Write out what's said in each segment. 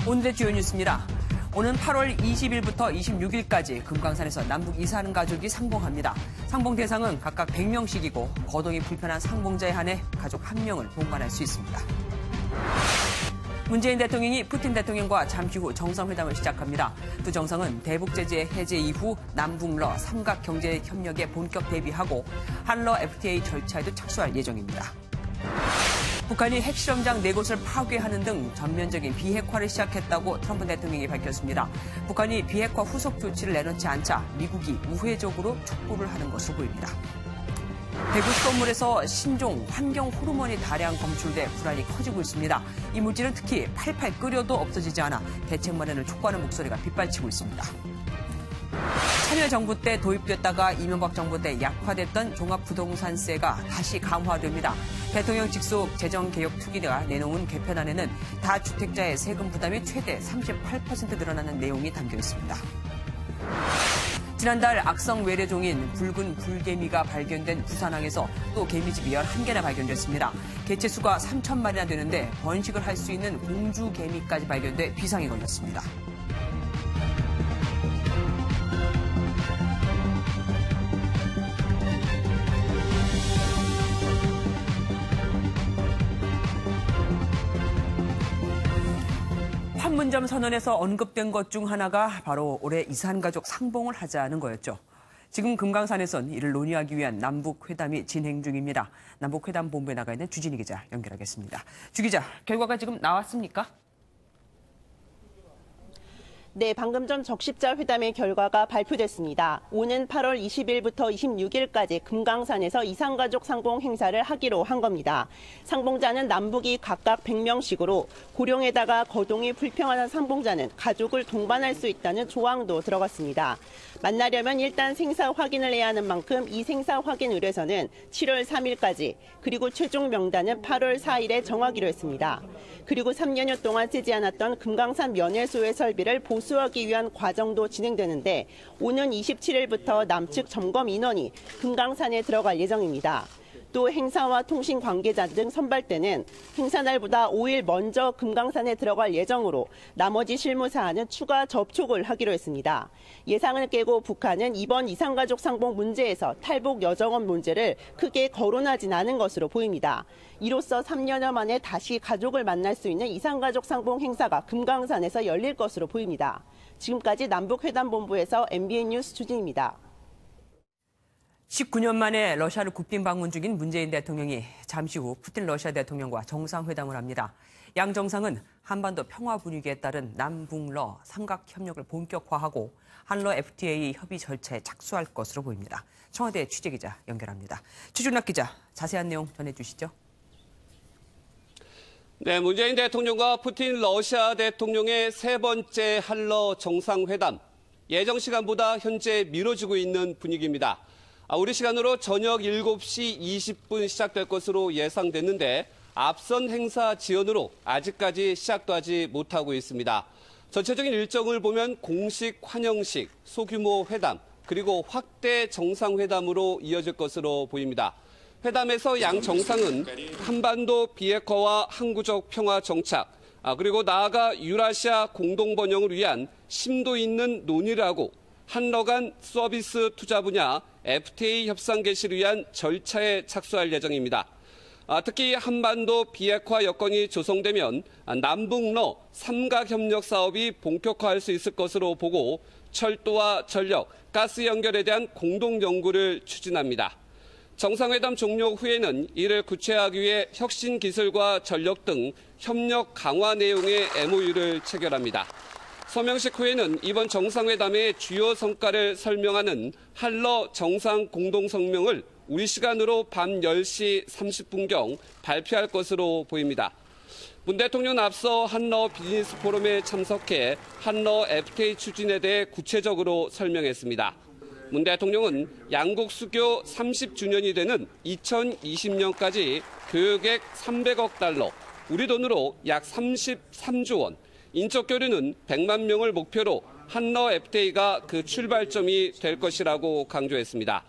오늘의 주요 뉴스입니다. 오는 8월 20일부터 26일까지 금강산에서 남북 이사하는 가족이 상봉합니다. 상봉 대상은 각각 100명씩이고 거동이 불편한 상봉자에 한해 가족 1명을 동반할 수 있습니다. 문재인 대통령이 푸틴 대통령과 잠시 후 정상회담을 시작합니다. 두 정상은 대북 제재 해제 이후 남북러 삼각 경제 협력에 본격 대비하고 한러 FTA 절차에도 착수할 예정입니다. 북한이 핵실험장 4곳을 파괴하는 등 전면적인 비핵화를 시작했다고 트럼프 대통령이 밝혔습니다. 북한이 비핵화 후속 조치를 내놓지 않자 미국이 우회적으로 촉구를 하는 것으로 보입니다. 대구 수돗물에서 신종 환경 호르몬이 다량 검출돼 불안이 커지고 있습니다. 이 물질은 특히 팔팔 끓여도 없어지지 않아 대책 마련을 촉구하는 목소리가 빗발치고 있습니다. 참여정부 때 도입됐다가 이명박 정부 때 약화됐던 종합부동산세가 다시 강화됩니다. 대통령 직속 재정개혁 특위가 내놓은 개편안에는 다주택자의 세금 부담이 최대 38% 늘어나는 내용이 담겨 있습니다. 지난달 악성 외래종인 붉은 불개미가 발견된 부산항에서 또 개미집이 11개나 발견됐습니다. 개체수가 3,000마리나 되는데 번식을 할 수 있는 공주개미까지 발견돼 비상이 걸렸습니다. 판문점 선언에서 언급된 것 중 하나가 바로 올해 이산 가족 상봉을 하자는 거였죠. 지금 금강산에선 이를 논의하기 위한 남북회담이 진행 중입니다. 남북회담 본부에 나가 있는 주진희 기자 연결하겠습니다. 주 기자, 결과가 지금 나왔습니까? 네, 방금 전 적십자 회담의 결과가 발표됐습니다. 오는 8월 20일부터 26일까지 금강산에서 이산가족 상봉 행사를 하기로 한 겁니다. 상봉자는 남북이 각각 100명씩으로 고령에다가 거동이 불평하는 상봉자는 가족을 동반할 수 있다는 조항도 들어갔습니다. 만나려면 일단 생사 확인을 해야 하는 만큼 이 생사 확인 의뢰서는 7월 3일까지 그리고 최종 명단은 8월 4일에 정하기로 했습니다. 그리고 3년여 동안 쓰지 않았던 금강산 면회소의 설비를 보수하기 위한 과정도 진행되는데 오는 27일부터 남측 점검 인원이 금강산에 들어갈 예정입니다. 또 행사와 통신 관계자 등 선발대는 행사 날보다 5일 먼저 금강산에 들어갈 예정으로 나머지 실무 사안은 추가 접촉을 하기로 했습니다. 예상을 깨고 북한은 이번 이산가족 상봉 문제에서 탈북 여정원 문제를 크게 거론하진 않은 것으로 보입니다. 이로써 3년여 만에 다시 가족을 만날 수 있는 이산가족 상봉 행사가 금강산에서 열릴 것으로 보입니다. 지금까지 남북회담본부에서 MBN 뉴스 주진입니다. 19년 만에 러시아를 국빈 방문 중인 문재인 대통령이 잠시 후 푸틴 러시아 대통령과 정상회담을 합니다. 양 정상은 한반도 평화 분위기에 따른 남북러 삼각 협력을 본격화하고 한러 FTA 협의 절차에 착수할 것으로 보입니다. 청와대 취재기자 연결합니다. 최준락 기자, 자세한 내용 전해주시죠. 네, 문재인 대통령과 푸틴 러시아 대통령의 세 번째 한러 정상회담. 예정 시간보다 현재 미뤄지고 있는 분위기입니다. 우리 시간으로 저녁 7시 20분 시작될 것으로 예상됐는데 앞선 행사 지연으로 아직까지 시작도 하지 못하고 있습니다. 전체적인 일정을 보면 공식 환영식, 소규모 회담, 그리고 확대 정상회담으로 이어질 것으로 보입니다. 회담에서 양 정상은 한반도 비핵화와 항구적 평화 정착, 그리고 나아가 유라시아 공동 번영을 위한 심도 있는 논의를 하고 한러 간 서비스 투자 분야 FTA 협상 개시를 위한 절차에 착수할 예정입니다. 특히 한반도 비핵화 여건이 조성되면 남북러 삼각협력 사업이 본격화할 수 있을 것으로 보고 철도와 전력, 가스 연결에 대한 공동 연구를 추진합니다. 정상회담 종료 후에는 이를 구체화하기 위해 혁신 기술과 전력 등 협력 강화 내용의 MOU를 체결합니다. 서명식 후에는 이번 정상회담의 주요 성과를 설명하는 한러 정상 공동성명을 우리 시간으로 밤 10시 30분경 발표할 것으로 보입니다. 문 대통령은 앞서 한러 비즈니스 포럼에 참석해 한러 FTA 추진에 대해 구체적으로 설명했습니다. 문 대통령은 양국 수교 30주년이 되는 2020년까지 교역액 300억 달러, 우리 돈으로 약 33조 원, 인적 교류는 100만 명을 목표로 한러 FTA가 그 출발점이 될 것이라고 강조했습니다.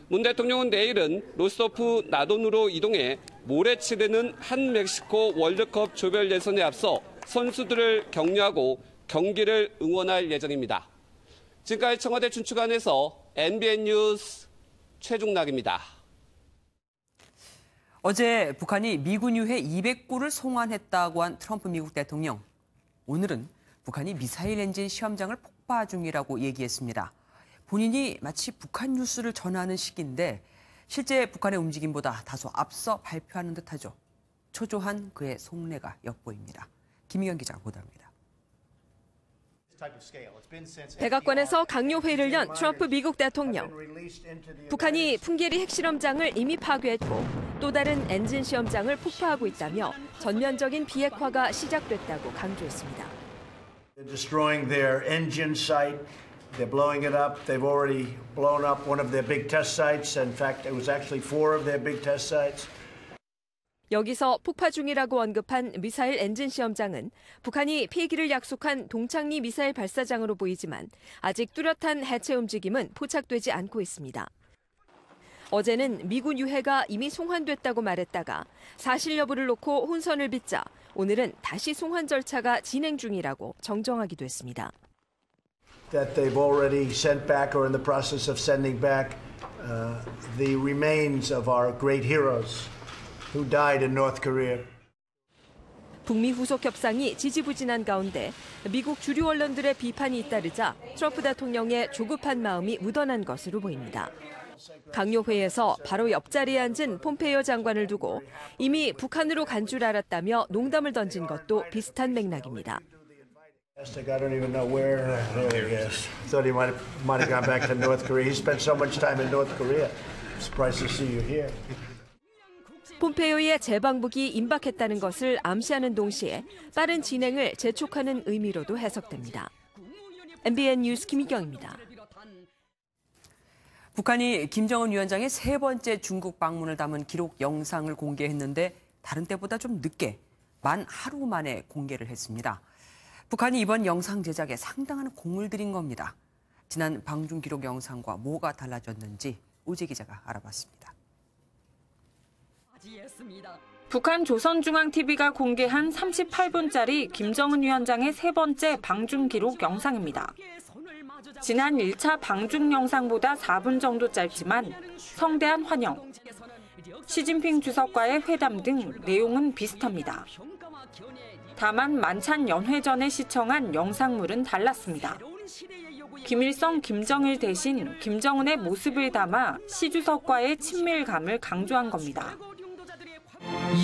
문 대통령은 내일은 로스토프 나돈으로 이동해 모레 치르는 한 멕시코 월드컵 조별 예선에 앞서 선수들을 격려하고 경기를 응원할 예정입니다. 지금까지 청와대 춘추관에서 MBN 뉴스 최중락입니다. 어제 북한이 미군 유해 200구를 송환했다고 한 트럼프 미국 대통령. 오늘은 북한이 미사일 엔진 시험장을 폭파 중이라고 얘기했습니다. 본인이 마치 북한 뉴스를 전하는 시기인데 실제 북한의 움직임보다 다소 앞서 발표하는 듯하죠. 초조한 그의 속내가 엿보입니다. 김희경 기자가 보도합니다. 백악관에서 강요회의를 연 트럼프 미국 대통령. 북한이 풍계리 핵실험장을 이미 파괴했고 또 다른 엔진 시험장을 폭파하고 있다며 전면적인 비핵화가 시작됐다고 강조했습니다. They're destroying their engine site. They're blowing it up. They've already blown up one of their big test sites. In fact, it was actually 4 of their big test sites. 여기서 폭파 중이라고 언급한 미사일 엔진 시험장은 북한이 폐기를 약속한 동창리 미사일 발사장으로 보이지만 아직 뚜렷한 해체 움직임은 포착되지 않고 있습니다. 어제는 미군 유해가 이미 송환됐다고 말했다가 사실 여부를 놓고 혼선을 빚자 오늘은 다시 송환 절차가 진행 중이라고 정정하기도 했습니다. That they've already sent back or in the process of sending back the remains of our great heroes who died in North Korea. 북미 후속 협상이 지지부진한 가운데 미국 주류 언론들의 비판이 잇따르자 트럼프 대통령의 조급한 마음이 묻어난 것으로 보입니다. 강요회에서 바로 옆자리에 앉은 폼페이오 장관을 두고 이미 북한으로 간 줄 알았다며 농담을 던진 것도 비슷한 맥락입니다. I don't even know where. There he is. Thought he might have gone back to North Korea. He spent so much time in North Korea. I'm surprised to see you here. 폼페이오의 재방북이 임박했다는 것을 암시하는 동시에 빠른 진행을 재촉하는 의미로도 해석됩니다. MBN 뉴스 김희경입니다. 북한이 김정은 위원장의 3번째 중국 방문을 담은 기록 영상을 공개했는데 다른 때보다 좀 늦게 만 하루 만에 공개를 했습니다. 북한이 이번 영상 제작에 상당한 공을 들인 겁니다. 지난 방중 기록 영상과 뭐가 달라졌는지 오재 기자가 알아봤습니다. 북한 조선중앙TV가 공개한 38분짜리 김정은 위원장의 3번째 방중 기록 영상입니다. 지난 1차 방중 영상보다 4분 정도 짧지만 성대한 환영, 시진핑 주석과의 회담 등 내용은 비슷합니다. 다만 만찬 연회 전에 시청한 영상물은 달랐습니다. 김일성, 김정일 대신 김정은의 모습을 담아 시 주석과의 친밀감을 강조한 겁니다.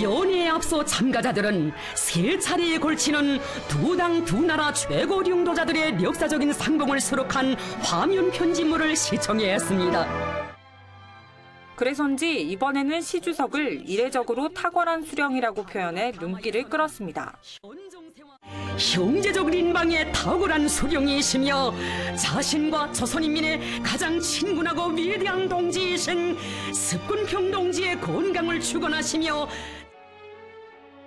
연회에 앞서 참가자들은 3차례에 걸치는 두 당 두 나라 최고領導자들의 역사적인 상봉을 수록한 화면 편집물을 시청해야 했습니다. 그래서인지 이번에는 시 주석을 이례적으로 탁월한 수령이라고 표현해 눈길을 끌었습니다. 형제적 인방에 탁월한 수령이시며 자신과 조선인민의 가장 친근하고 위대한 동지이신 습군평 동지의 건강을 축원하시며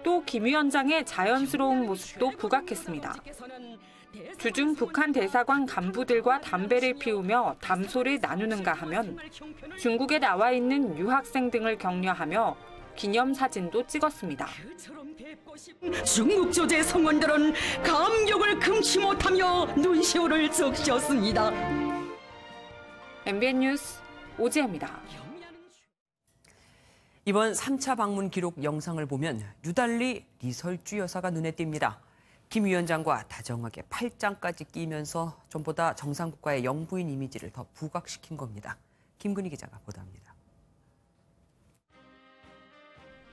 또 김 위원장의 자연스러운 모습도 부각했습니다. 주중 북한 대사관 간부들과 담배를 피우며 담소를 나누는가 하면 중국에 나와 있는 유학생 등을 격려하며 기념사진도 찍었습니다. 중국 조제 성원들은 감격을 금치 못하며 눈시울을 적셨습니다. MBN 뉴스 오지혜입니다. 이번 3차 방문 기록 영상을 보면 유달리 리설주 여사가 눈에 띕니다. 김 위원장과 다정하게 팔짱까지 끼면서 전보다 정상국가의 영부인 이미지를 더 부각시킨 겁니다. 김근희 기자가 보도합니다.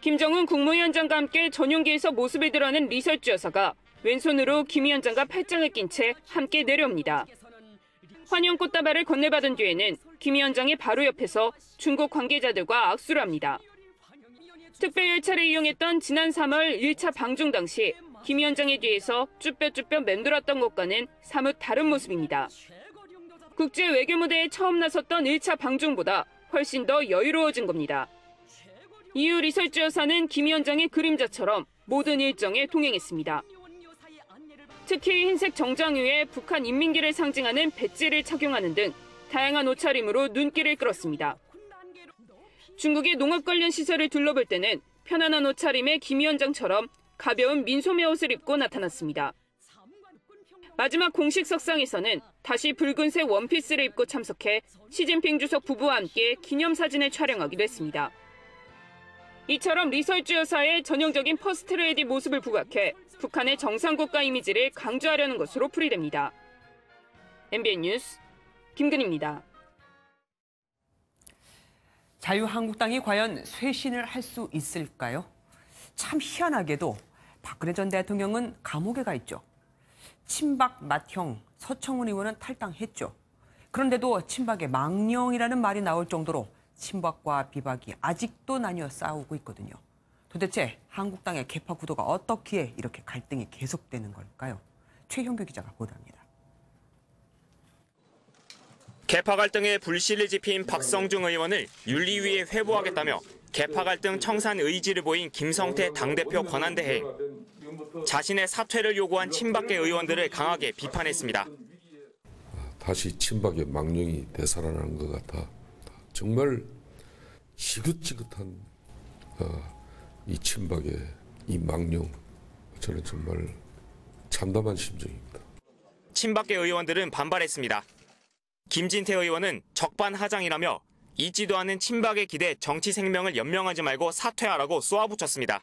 김정은 국무위원장과 함께 전용기에서 모습을 드러낸 리설주 여사가 왼손으로 김 위원장과 팔짱을 낀 채 함께 내려옵니다. 환영 꽃다발을 건네받은 뒤에는 김 위원장의 바로 옆에서 중국 관계자들과 악수를 합니다. 특별열차를 이용했던 지난 3월 1차 방중 당시 김 위원장의 뒤에서 쭈뼛쭈뼛 맴돌았던 것과는 사뭇 다른 모습입니다. 국제 외교 무대에 처음 나섰던 1차 방중보다 훨씬 더 여유로워진 겁니다. 이후 리설주 여사는 김 위원장의 그림자처럼 모든 일정에 동행했습니다. 특히 흰색 정장 위에 북한 인민기를 상징하는 배지를 착용하는 등 다양한 옷차림으로 눈길을 끌었습니다. 중국의 농업 관련 시설을 둘러볼 때는 편안한 옷차림의 김 위원장처럼 가벼운 민소매 옷을 입고 나타났습니다. 마지막 공식 석상에서는 다시 붉은색 원피스를 입고 참석해 시진핑 주석 부부와 함께 기념사진을 촬영하기도 했습니다. 이처럼 리설주 여사의 전형적인 퍼스트 레이디 모습을 부각해 북한의 정상국가 이미지를 강조하려는 것으로 풀이됩니다. MBN 뉴스 김근희입니다. 자유한국당이 과연 쇄신을 할 수 있을까요? 참 희한하게도 박근혜 전 대통령은 감옥에 가 있죠. 친박 맏형 서청원 의원은 탈당했죠. 그런데도 친박의 망령이라는 말이 나올 정도로 친박과 비박이 아직도 나뉘어 싸우고 있거든요. 도대체 한국당의 개파 구도가 어떻기에 이렇게 갈등이 계속되는 걸까요? 최형규 기자가 보도합니다. 개파 갈등에 불씨를 지핀 박성중 의원을 윤리위에 회부하겠다며 개파 갈등 청산 의지를 보인 김성태 당대표 권한대행. 자신의 사퇴를 요구한 친박계 의원들을 강하게 비판했습니다. 다시 친박의 망령이 되살아나는 것 같아 정말 지긋지긋한 이 친박의 이 망령, 저는 정말 참담한 심정입니다. 친박계 의원들은 반발했습니다. 김진태 의원은 적반하장이라며 잊지도 않은 친박의 기대 정치 생명을 연명하지 말고 사퇴하라고 쏘아붙였습니다.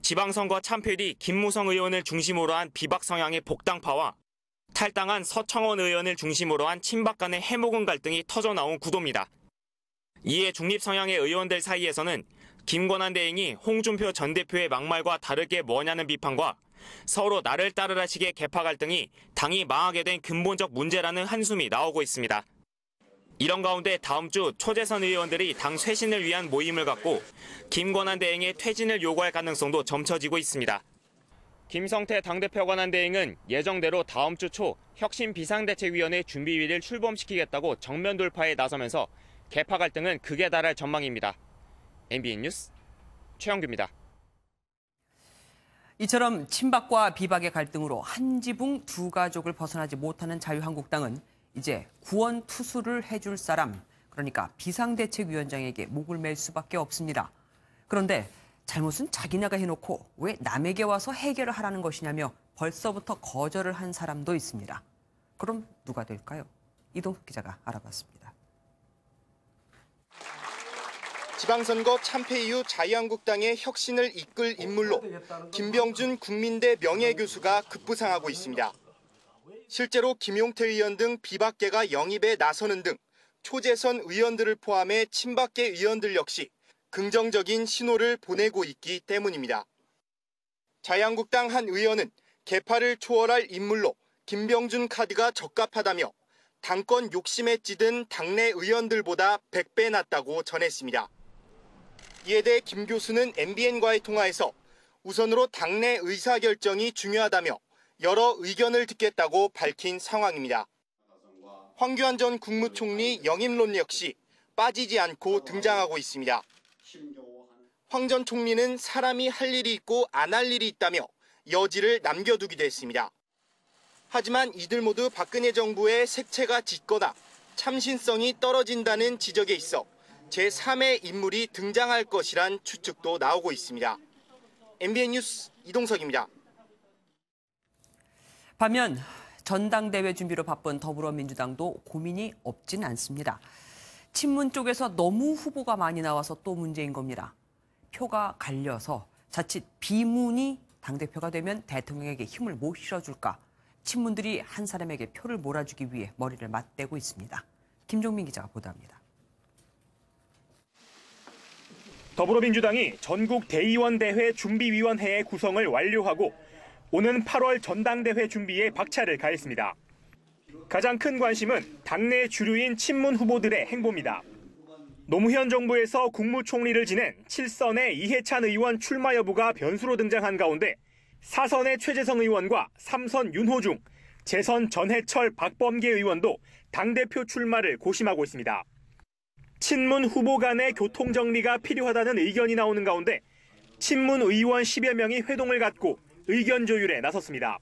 지방선거 참패 뒤 김무성 의원을 중심으로 한 비박 성향의 복당파와 탈당한 서청원 의원을 중심으로 한 친박 간의 해묵은 갈등이 터져나온 구도입니다. 이에 중립 성향의 의원들 사이에서는 김권한 대행이 홍준표 전 대표의 막말과 다를 게 뭐냐는 비판과 서로 나를 따르라식의 개파 갈등이 당이 망하게 된 근본적 문제라는 한숨이 나오고 있습니다. 이런 가운데 다음 주 초재선 의원들이 당 쇄신을 위한 모임을 갖고 김권한 대행의 퇴진을 요구할 가능성도 점쳐지고 있습니다. 김성태 당대표 권한 대행은 예정대로 다음 주 초 혁신 비상대책위원회 준비위를 출범시키겠다고 정면 돌파에 나서면서 개파 갈등은 극에 달할 전망입니다. MBN 뉴스 최영규입니다. 이처럼 친박과 비박의 갈등으로 한 지붕 두 가족을 벗어나지 못하는 자유한국당은 이제 구원 투수를 해줄 사람, 그러니까 비상대책위원장에게 목을 맬 수밖에 없습니다. 그런데 잘못은 자기네가 해놓고 왜 남에게 와서 해결을 하라는 것이냐며 벌써부터 거절을 한 사람도 있습니다. 그럼 누가 될까요? 이동숙 기자가 알아봤습니다. 지방선거 참패 이후 자유한국당의 혁신을 이끌 인물로 김병준 국민대 명예교수가 급부상하고 있습니다. 실제로 김용태 의원 등 비박계가 영입에 나서는 등 초재선 의원들을 포함해 친박계 의원들 역시 긍정적인 신호를 보내고 있기 때문입니다. 자유한국당 한 의원은 개파를 초월할 인물로 김병준 카드가 적합하다며 당권 욕심에 찌든 당내 의원들보다 100배 낫다고 전했습니다. 이에 대해 김 교수는 MBN과의 통화에서 우선으로 당내 의사결정이 중요하다며 여러 의견을 듣겠다고 밝힌 상황입니다. 황교안 전 국무총리 영입론 역시 빠지지 않고 등장하고 있습니다. 황 전 총리는 사람이 할 일이 있고 안 할 일이 있다며 여지를 남겨두기도 했습니다. 하지만 이들 모두 박근혜 정부의 색채가 짙거나 참신성이 떨어진다는 지적에 있어 제3의 인물이 등장할 것이란 추측도 나오고 있습니다. MBN 뉴스 이동석입니다. 반면 전당대회 준비로 바쁜 더불어민주당도 고민이 없진 않습니다. 친문 쪽에서 너무 후보가 많이 나와서 또 문제인 겁니다. 표가 갈려서 자칫 비문이 당대표가 되면 대통령에게 힘을 못 실어줄까. 친문들이 한 사람에게 표를 몰아주기 위해 머리를 맞대고 있습니다. 김종민 기자가 보도합니다. 더불어민주당이 전국 대의원대회 준비위원회의 구성을 완료하고 오는 8월 전당대회 준비에 박차를 가했습니다. 가장 큰 관심은 당내 주류인 친문 후보들의 행보입니다. 노무현 정부에서 국무총리를 지낸 7선의 이해찬 의원 출마 여부가 변수로 등장한 가운데 4선의 최재성 의원과 3선 윤호중, 재선 전해철 박범계 의원도 당대표 출마를 고심하고 있습니다. 친문 후보 간의 교통정리가 필요하다는 의견이 나오는 가운데 친문 의원 10여 명이 회동을 갖고 의견 조율에 나섰습니다.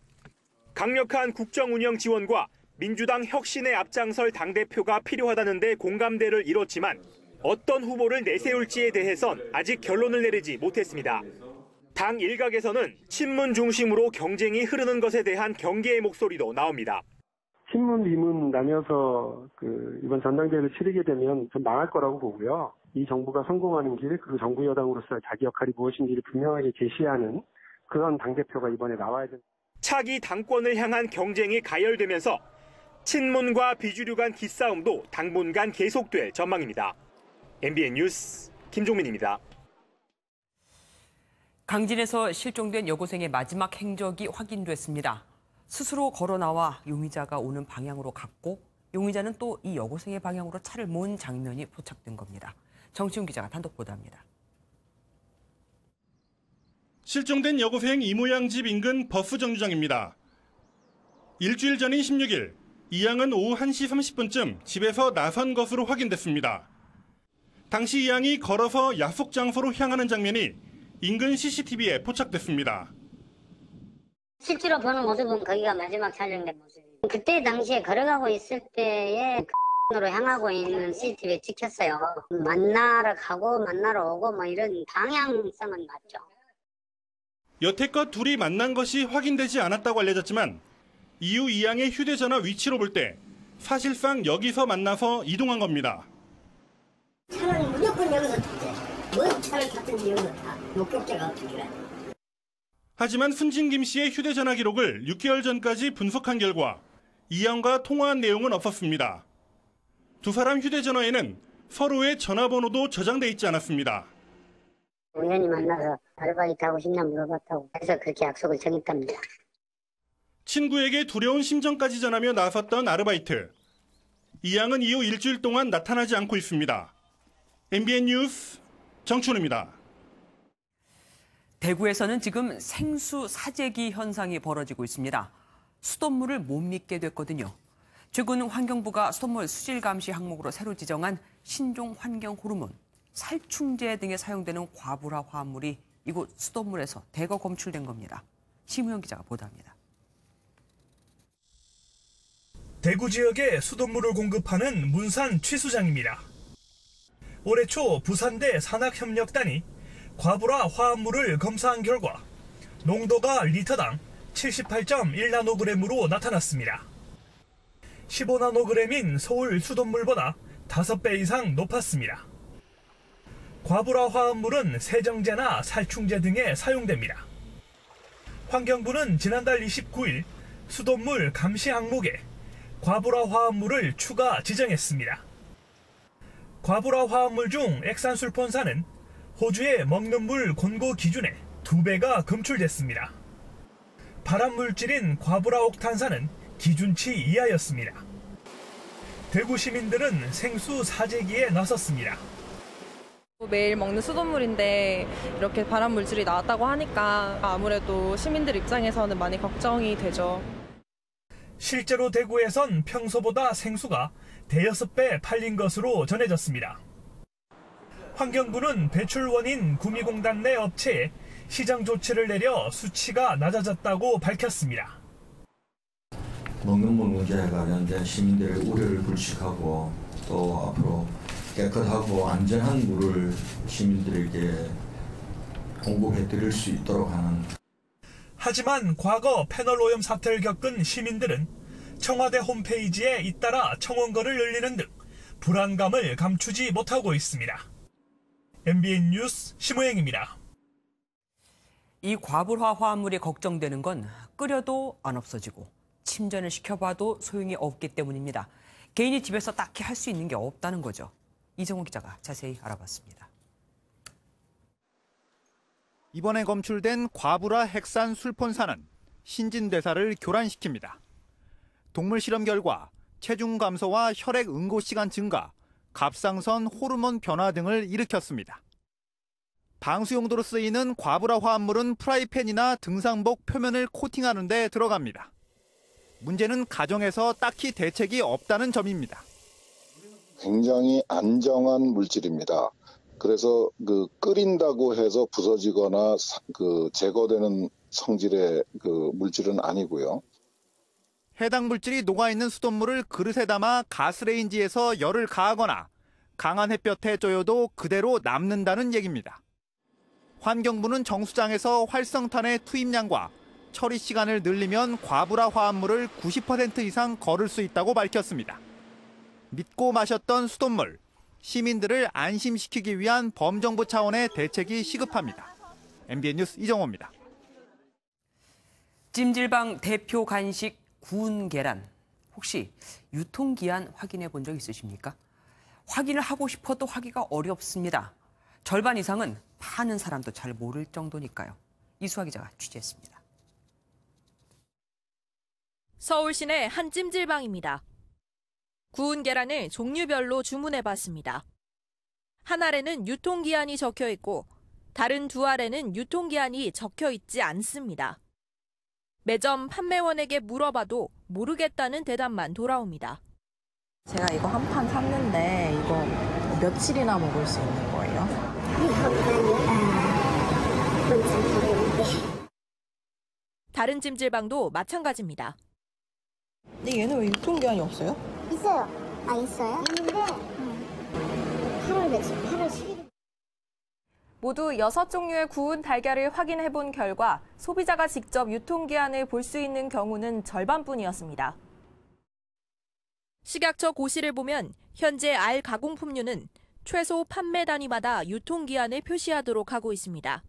강력한 국정운영 지원과 민주당 혁신에 앞장설 당대표가 필요하다는 데 공감대를 이뤘지만 어떤 후보를 내세울지에 대해선 아직 결론을 내리지 못했습니다. 당 일각에서는 친문 중심으로 경쟁이 흐르는 것에 대한 경계의 목소리도 나옵니다. 친문 비문 나뉘어서 이번 전당대회를 치르게 되면 좀 망할 거라고 보고요. 이 정부가 성공하는 길, 그리고 정부 여당으로서 자기 역할이 무엇인지를 분명하게 제시하는 그런 당대표가 이번에 나와야 된다. 차기 당권을 향한 경쟁이 가열되면서 친문과 비주류 간 기싸움도 당분간 계속될 전망입니다. MBN 뉴스 김종민입니다. 강진에서 실종된 여고생의 마지막 행적이 확인됐습니다. 스스로 걸어 나와 용의자가 오는 방향으로 갔고 용의자는 또 이 여고생의 방향으로 차를 몬 장면이 포착된 겁니다. 정치훈 기자가 단독 보도합니다. 실종된 여고생 이모양 집 인근 버스 정류장입니다. 일주일 전인 16일, 이 양은 오후 1시 30분쯤 집에서 나선 것으로 확인됐습니다. 당시 이 양이 걸어서 약속 장소로 향하는 장면이 인근 CCTV에 포착됐습니다. 실제로 보는 모습은 거기가 마지막 촬영된 모습이에요. 그때 당시에 걸어가고 있을 때에 으로 향하고 있는 CCTV에 찍혔어요. 만나러 가고 만나러 오고 뭐 이런 방향성은 맞죠. 여태껏 둘이 만난 것이 확인되지 않았다고 알려졌지만 이후 이 양의 휴대전화 위치로 볼 때 사실상 여기서 만나서 이동한 겁니다. 차는 무조건 여기서 탔대. 뭔 차를 탔든지 여기서 타. 목격자가 어떻게. 하지만 순진 김 씨의 휴대전화 기록을 6개월 전까지 분석한 결과 이 양과 통화한 내용은 없었습니다. 두 사람 휴대전화에는 서로의 전화번호도 저장돼 있지 않았습니다. 우연히 만나서 아르바이트 하고 싶냐 물어봤다고 해서 그렇게 약속을 정했답니다. 친구에게 두려운 심정까지 전하며 나섰던 아르바이트. 이 양은 이후 일주일 동안 나타나지 않고 있습니다. MBN 뉴스 정춘우입니다. 대구에서는 지금 생수 사재기 현상이 벌어지고 있습니다. 수돗물을 못 믿게 됐거든요. 최근 환경부가 수돗물 수질 감시 항목으로 새로 지정한 신종 환경 호르몬, 살충제 등에 사용되는 과불화 화합물이 이곳 수돗물에서 대거 검출된 겁니다. 심우영 기자가 보도합니다. 대구 지역에 수돗물을 공급하는 문산 취수장입니다. 올해 초 부산대 산학협력단이 과불화 화합물을 검사한 결과 농도가 리터당 78.1나노그램으로 나타났습니다. 15나노그램인 서울 수돗물보다 5배 이상 높았습니다. 과불화 화합물은 세정제나 살충제 등에 사용됩니다. 환경부는 지난달 29일 수돗물 감시 항목에 과불화 화합물을 추가 지정했습니다. 과불화 화합물 중 액산술폰산은 호주의 먹는 물 권고 기준의 2배가 검출됐습니다. 발암물질인 과불화 옥탄산은 기준치 이하였습니다. 대구 시민들은 생수 사재기에 나섰습니다. 매일 먹는 수돗물인데 이렇게 발암물질이 나왔다고 하니까 아무래도 시민들 입장에서는 많이 걱정이 되죠. 실제로 대구에선 평소보다 생수가 대여섯 배 팔린 것으로 전해졌습니다. 환경부는 배출 원인 구미공단 내 업체에 시정 조치를 내려 수치가 낮아졌다고 밝혔습니다. 먹는 물 문제에 관련된 시민들의 우려를 불식하고 또 앞으로 깨끗하고 안전한 물을 시민들에게 공급해 드릴 수 있도록 하는. 하지만 과거 패널 오염 사태를 겪은 시민들은 청와대 홈페이지에 잇따라 청원거를 늘리는 등 불안감을 감추지 못하고 있습니다. MBN 뉴스 심우영입니다. 이 과불화 화합물이 걱정되는 건 끓여도 안 없어지고 침전을 시켜봐도 소용이 없기 때문입니다. 개인이 집에서 딱히 할 수 있는 게 없다는 거죠. 이정호 기자가 자세히 알아봤습니다. 이번에 검출된 과불화 핵산 술폰산은 신진대사를 교란시킵니다. 동물 실험 결과 체중 감소와 혈액 응고 시간 증가, 갑상선 호르몬 변화 등을 일으켰습니다. 방수 용도로 쓰이는 과불화 화합물은 프라이팬이나 등산복 표면을 코팅하는 데 들어갑니다. 문제는 가정에서 딱히 대책이 없다는 점입니다. 굉장히 안정한 물질입니다. 그래서 끓인다고 해서 부서지거나 제거되는 성질의 물질은 아니고요. 해당 물질이 녹아있는 수돗물을 그릇에 담아 가스레인지에서 열을 가하거나 강한 햇볕에 쪄여도 그대로 남는다는 얘기입니다. 환경부는 정수장에서 활성탄의 투입량과 처리 시간을 늘리면 과불화 화합물을 90% 이상 거를 수 있다고 밝혔습니다. 믿고 마셨던 수돗물, 시민들을 안심시키기 위한 범정부 차원의 대책이 시급합니다. MBN 뉴스 이정호입니다. 찜질방 대표 간식 구운 계란. 혹시 유통기한 확인해 본 적 있으십니까? 확인을 하고 싶어도 하기가 어렵습니다. 절반 이상은 파는 사람도 잘 모를 정도니까요. 이수아 기자가 취재했습니다. 서울 시내 한 찜질방입니다. 구운 계란을 종류별로 주문해봤습니다. 한 알에는 유통기한이 적혀 있고 다른 두 알에는 유통기한이 적혀 있지 않습니다. 매점 판매원에게 물어봐도 모르겠다는 대답만 돌아옵니다. 제가 이거 한 판 샀는데 이거 며칠이나 먹을 수 있는 거예요? 다른 찜질방도 마찬가지입니다. 근데 얘는 왜 유통기한이 없어요? 있어요. 아, 있어요? 있는데 8월 며칠, 8월 10일. 모두 6종류의 구운 달걀을 확인해본 결과 소비자가 직접 유통기한을 볼 수 있는 경우는 절반뿐이었습니다. 식약처 고시를 보면 현재 알 가공품류는 최소 판매 단위마다 유통기한을 표시하도록 하고 있습니다.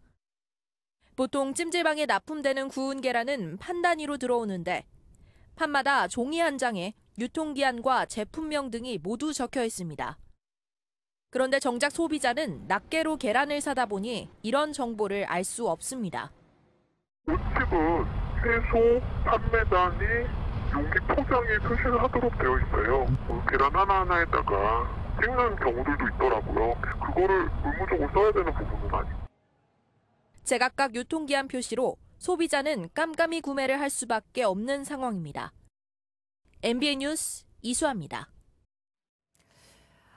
보통 찜질방에 납품되는 구운 계란은 판 단위로 들어오는데 판마다 종이 한 장에 유통기한과 제품명 등이 모두 적혀 있습니다. 그런데 정작 소비자는 낱개로 계란을 사다 보니 이런 정보를 알 수 없습니다. 요즘은 최소 판매 단위 용기 포장에 표시를 하도록 되어 있어요. 계란 하나하나에다가 찍는 경우들도 있더라고요. 그거를 의무적으로 써야 되는 부분은 아니고. 제각각 유통기한 표시로 소비자는 깜깜이 구매를 할 수밖에 없는 상황입니다. MBN 뉴스 이수아입니다.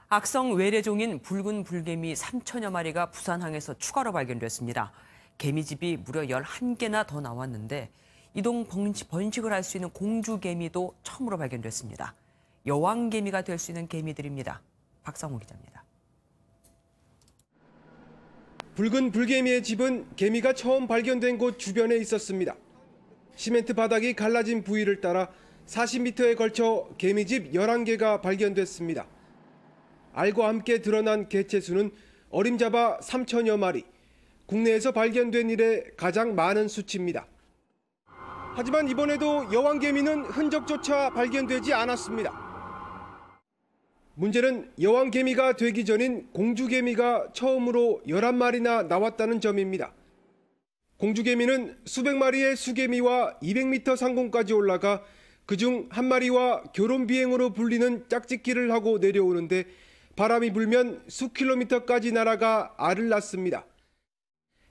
악성 외래종인 붉은 불개미 3천여 마리가 부산항에서 추가로 발견됐습니다. 개미집이 무려 11개나 더 나왔는데 이동 번식을 할 수 있는 공주개미도 처음으로 발견됐습니다. 여왕개미가 될 수 있는 개미들입니다. 박상호 기자입니다. 붉은 불개미의 집은 개미가 처음 발견된 곳 주변에 있었습니다. 시멘트 바닥이 갈라진 부위를 따라 40m에 걸쳐 개미집 11개가 발견됐습니다. 알과 함께 드러난 개체수는 어림잡아 3천여 마리, 국내에서 발견된 이래 가장 많은 수치입니다. 하지만 이번에도 여왕개미는 흔적조차 발견되지 않았습니다. 문제는 여왕개미가 되기 전인 공주개미가 처음으로 11마리나 나왔다는 점입니다. 공주개미는 수백 마리의 수개미와 200m 상공까지 올라가 그중 한 마리와 결혼 비행으로 불리는 짝짓기를 하고 내려오는데 바람이 불면 수킬로미터까지 날아가 알을 낳습니다.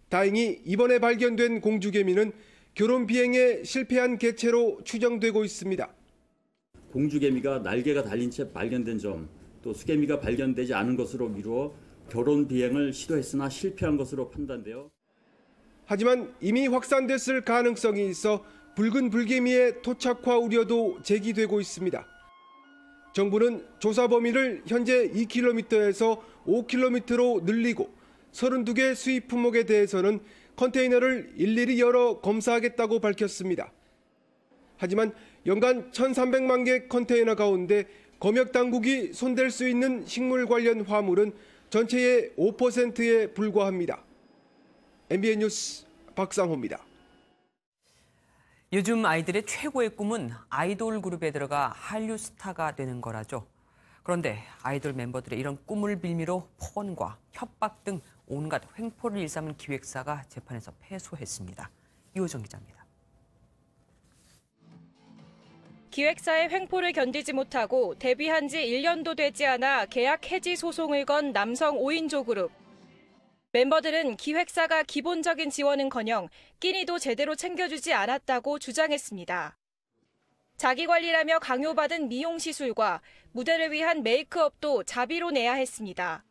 다행히 이번에 발견된 공주개미는 결혼 비행에 실패한 개체로 추정되고 있습니다. 공주개미가 날개가 달린 채 발견된 점, 또 수개미가 발견되지 않은 것으로 미루어 결혼 비행을 시도했으나 실패한 것으로 판단되어 하지만 이미 확산됐을 가능성이 있어 붉은 불개미의 토착화 우려도 제기되고 있습니다. 정부는 조사 범위를 현재 2km에서 5km로 늘리고 32개 수입 품목에 대해서는 컨테이너를 일일이 열어 검사하겠다고 밝혔습니다. 하지만 연간 1,300만 개 컨테이너 가운데 검역 당국이 손댈 수 있는 식물 관련 화물은 전체의 5%에 불과합니다. MBN 뉴스 박상호입니다. 요즘 아이들의 최고의 꿈은 아이돌 그룹에 들어가 한류 스타가 되는 거라죠. 그런데 아이돌 멤버들의 이런 꿈을 빌미로 폭언과 협박 등 온갖 횡포를 일삼은 기획사가 재판에서 패소했습니다. 이호정 기자입니다. 기획사의 횡포를 견디지 못하고 데뷔한 지 1년도 되지 않아 계약 해지 소송을 건 남성 5인조 그룹. 멤버들은 기획사가 기본적인 지원은커녕 끼니도 제대로 챙겨주지 않았다고 주장했습니다. 자기관리라며 강요받은 미용 시술과 무대를 위한 메이크업도 자비로 내야 했습니다.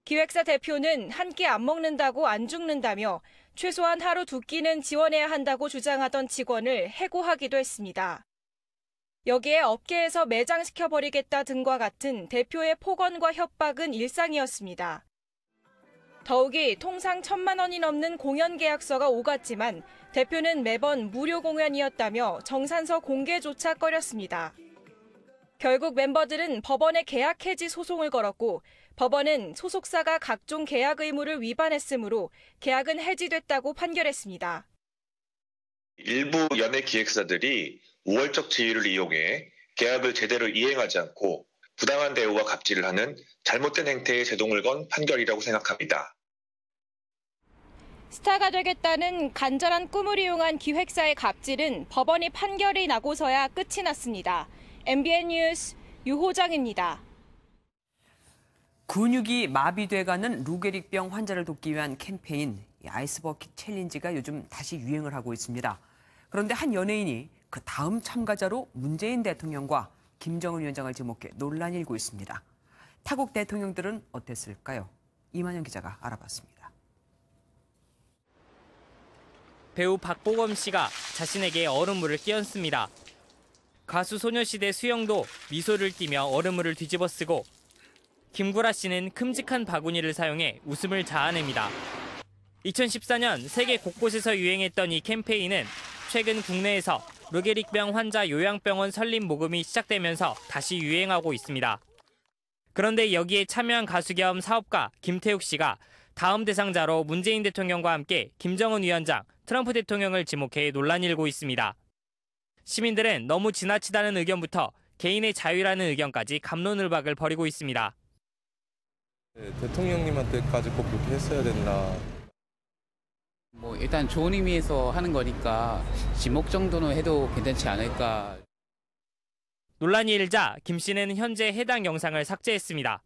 기획사 대표는 한 끼 안 먹는다고 안 죽는다며 최소한 하루 2끼는 지원해야 한다고 주장하던 직원을 해고하기도 했습니다. 여기에 업계에서 매장시켜버리겠다 등과 같은 대표의 폭언과 협박은 일상이었습니다. 더욱이 통상 1,000만 원이 넘는 공연 계약서가 오갔지만 대표는 매번 무료 공연이었다며 정산서 공개조차 꺼렸습니다. 결국 멤버들은 법원에 계약 해지 소송을 걸었고 법원은 소속사가 각종 계약 의무를 위반했으므로 계약은 해지됐다고 판결했습니다. 일부 연예 기획사들이 우월적 지위를 이용해 계약을 제대로 이행하지 않고 부당한 대우와 갑질을 하는 잘못된 행태에 제동을 건 판결이라고 생각합니다. 스타가 되겠다는 간절한 꿈을 이용한 기획사의 갑질은 법원이 판결이 나고서야 끝이 났습니다. MBN 뉴스 유호정입니다. 근육이 마비돼가는 루게릭병 환자를 돕기 위한 캠페인 아이스버킷 챌린지가 요즘 다시 유행을 하고 있습니다. 그런데 한 연예인이 그 다음 참가자로 문재인 대통령과 김정은 위원장을 지목해 논란이 일고 있습니다. 타국 대통령들은 어땠을까요? 이만영 기자가 알아봤습니다. 배우 박보검 씨가 자신에게 얼음물을 끼얹습니다. 가수 소녀시대 수영도 미소를 띠며 얼음물을 뒤집어 쓰고 김구라 씨는 큼직한 바구니를 사용해 웃음을 자아냅니다. 2014년 세계 곳곳에서 유행했던 이 캠페인은 최근 국내에서 루게릭병 환자 요양병원 설립 모금이 시작되면서 다시 유행하고 있습니다. 그런데 여기에 참여한 가수 겸 사업가 김태욱 씨가 다음 대상자로 문재인 대통령과 함께 김정은 위원장, 트럼프 대통령을 지목해 논란이 일고 있습니다. 시민들은 너무 지나치다는 의견부터 개인의 자유라는 의견까지 갑론을박을 벌이고 있습니다. 대통령님한테까지 꼭 그렇게 했어야 됐나. 일단 좋은 의미에서 하는 거니까 지목 정도는 해도 괜찮지 않을까. 논란이 일자 김 씨는 현재 해당 영상을 삭제했습니다.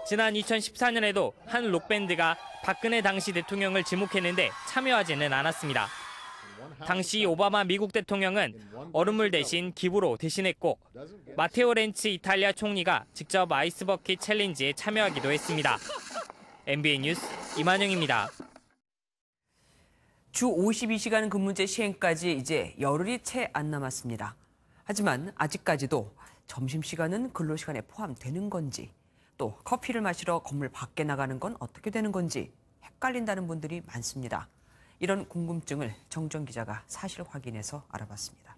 지난 2014년에도 한 록밴드가 박근혜 당시 대통령을 지목했는데 참여하지는 않았습니다. 당시 오바마 미국 대통령은 얼음물 대신 기부로 대신했고 마테오 렌치 이탈리아 총리가 직접 아이스버킷 챌린지에 참여하기도 했습니다. MBN 뉴스 이만영입니다. 주 52시간 근무제 시행까지 이제 열흘이 채 안 남았습니다. 하지만 아직까지도 점심시간은 근로시간에 포함되는 건지 또 커피를 마시러 건물 밖에 나가는 건 어떻게 되는 건지 헷갈린다는 분들이 많습니다. 이런 궁금증을 정정 기자가 사실 확인해서 알아봤습니다.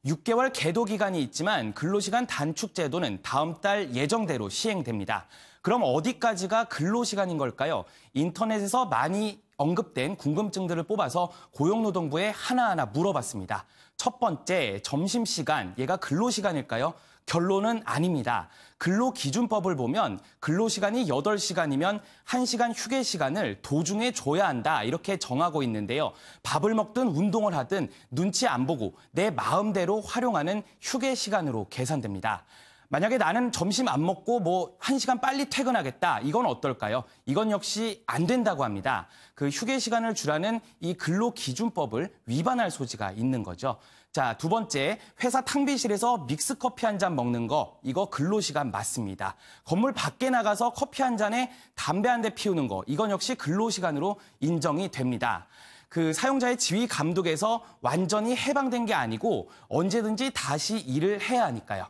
6개월 계도 기간이 있지만 근로시간 단축 제도는 다음 달 예정대로 시행됩니다. 그럼 어디까지가 근로시간인 걸까요? 인터넷에서 많이 언급된 궁금증들을 뽑아서 고용노동부에 하나하나 물어봤습니다. 첫 번째, 점심시간, 얘가 근로시간일까요? 결론은 아닙니다. 근로기준법을 보면 근로시간이 8시간이면 1시간 휴게 시간을 도중에 줘야 한다 이렇게 정하고 있는데요. 밥을 먹든 운동을 하든 눈치 안 보고 내 마음대로 활용하는 휴게 시간으로 계산됩니다. 만약에 나는 점심 안 먹고 1시간 빨리 퇴근하겠다. 이건 어떨까요? 이건 역시 안 된다고 합니다. 그 휴게 시간을 주라는 이 근로기준법을 위반할 소지가 있는 거죠. 자, 두 번째, 회사 탕비실에서 믹스커피 한 잔 먹는 거, 이거 근로시간 맞습니다. 건물 밖에 나가서 커피 한 잔에 담배 한 대 피우는 거, 이건 역시 근로시간으로 인정이 됩니다. 그 사용자의 지휘 감독에서 완전히 해방된 게 아니고 언제든지 다시 일을 해야 하니까요.